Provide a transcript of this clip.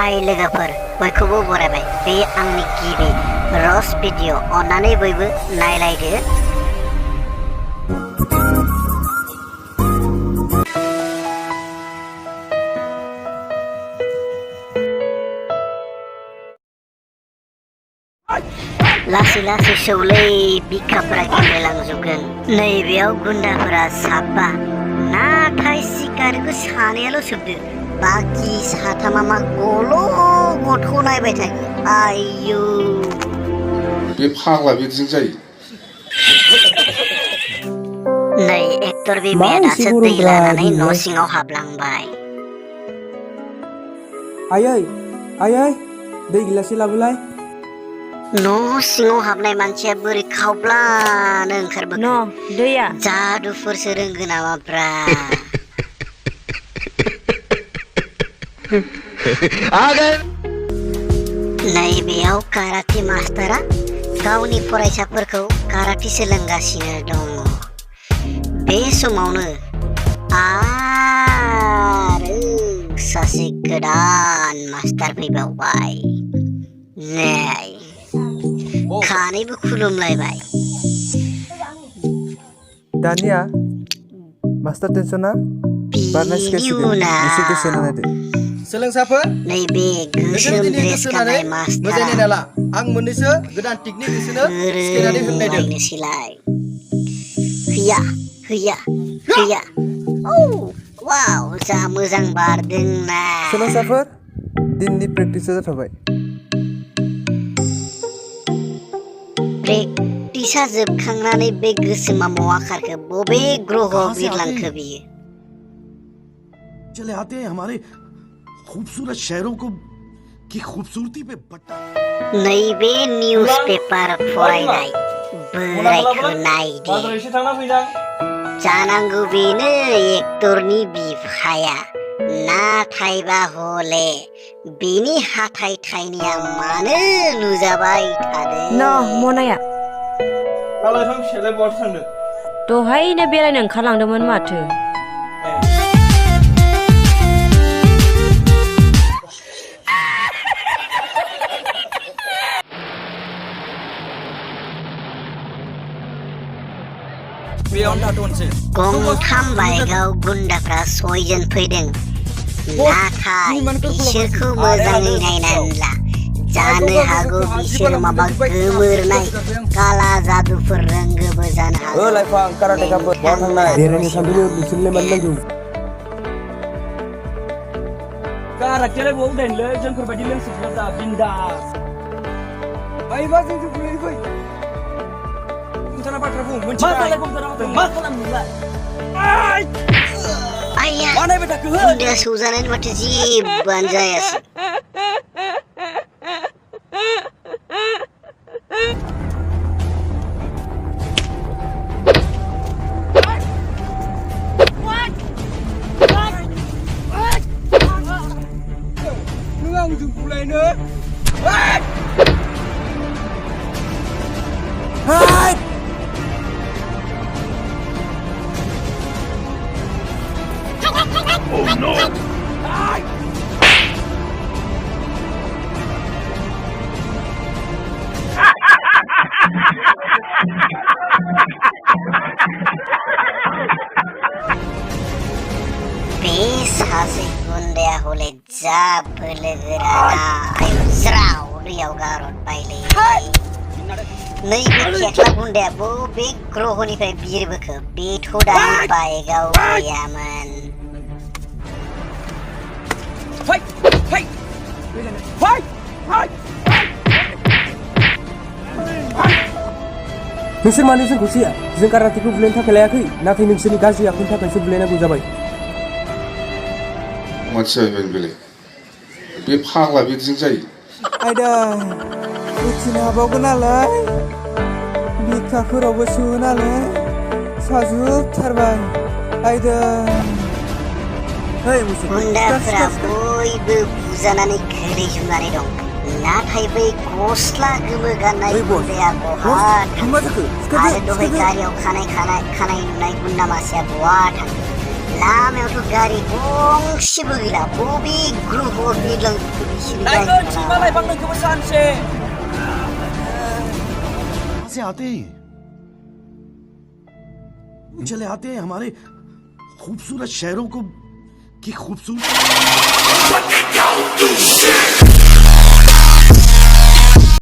हाय लोगोफोर बयखौबो बरायबाय बे आंनि गिबि रस भिडिअ अन्नानै बयबो नायलायदो। लासै लासै सौलै बिखाफोरा गेब्लेलांजोबगोन। नैबेयाव गुन्दाफोरा साबा नाथाय सिखारिखौ सानैयाल' सोबदो बाखि साथामा मा गल' गथ' नायबाय थायो। आयौ बे फाग्ला बिदिजों जायो। नै एक्टर बिमाया दासो दै लानानै न' सिङाव हाबलांबाय। आयै आयै दै गिलासै लाबोलाय। न' सिङाव हाबनाय मानसिया बोरै खावब्लानो ओंखारबोखो? दैया जादुफोरसो रोंगो नामाब्रा? नैबेयाव काराटे मास्टारा गावनि फरायसाफोरखौ काराटे सोलोंगासिनो दङ। बे समावनो आरो सासे गोदान मास्टार फैबावबाय। नै खानैबो खुलुमलायबाय। दानिया मास्टार टेनसना बारनाय सिखायसिगोन एसे गोसो होनानै सोलोंसाफोर नैबे गोसोम ड्रेस गाननाय मास्टारा मोजाङै नाला आं मोननैसो गोदान टेकनिक नोंसोरनो सिखायनानै होनो नागिरदों। नायनोसैलाय हैया हैया हैया औ वाव जा मोजां बारदोंना। सोलोंसाफोर दिननि प्रेक्टिसा जाथ'बाय। प्रेक्टिसा जोबखांनानै बे गोसोमा मवाखारखौ बबे ग्रहआव बिरलांखो बियो? चले आते हैं हमारे खूबसूरत शहरों को की खूबसूरती पे बट्टा। नैबे निउज पेपार फरायनाय बोरायखौ नायदो। जानांगौ बेनो एक्टरनि बिफाया, नाथायबा हले बेनि हाथाय थाइनैया मानो नुजाबाय थादों? मनाया दहायनो बेरायनो ओंखारलांदोंमोन माथो। गंथाम बाइकआव गुन्दाफ्रा 6 जन फैदों, नाथाय बिसोरखौ मोजाङै नायनानै ला। जानो हागौ बिसोर माबा गोमोरनाय काला जादुफोर रोंगोबो जानो हागौ। लाइफां काराटेकाफोर बहा थांनाय बेरायनो सानदों बिसोरलाय मानो नांगौ? काराटेलाय बबाव दाइनलै जोंफोरबायदि लोंसिगोन दा बिन्दास। आइबा जों फै बाथ्रा बुं मोनथिबाय मा खालामनोलाय? आइया गुन्दाया सौजानायनि माथो जेबोआनो जायासै। नों आंजों बुलायनो? Oh no! बे सासे गुन्दाया हले जा बोलो गोराना। आयु ज्राव दैयाव गारहरबायलै। नैबे खेख्ला गुन्दाया बबे ग्रहनिफ्राय बिरबोखो? बेथ' दानि बाइकआव गैयामोन। नोंसोर मानो जोंखौ सिया? जों काराटेखौ बुलायनो थाखाय लायाखै, नाथाय नोंसोरनि गाज्रि आखुनि थाखायसो बुलायनांगौ जाबाय। मानसि जाहैबाय बेलाय बे फाग्ला बिदिजों जायो। आयदा उथिनो हाबावगोन नालाय बिखाफोरावबो सोवो नालाय साजुबथारबाय। आयदा गुन्दाफोरा बयबो बुजानानै गोलैजोबनानै दं, नाथाय बै गस्ला गोमो गाननाय गुन्दाया बहा थांखो? आरो दहाय गारियाव खानाय नुनाय गुन्दा मासेया बहा थांखो? लामायावथ' गारि गंसेबो गैला। बबे ग्रहआव बिरलांखो बिसोर नायगोन सिमालाय बांनोखौबो सानसे कहाँ से आते हैं ये? चले आते हैं हमारे खूबसूरत शहरों को की खूबसूरत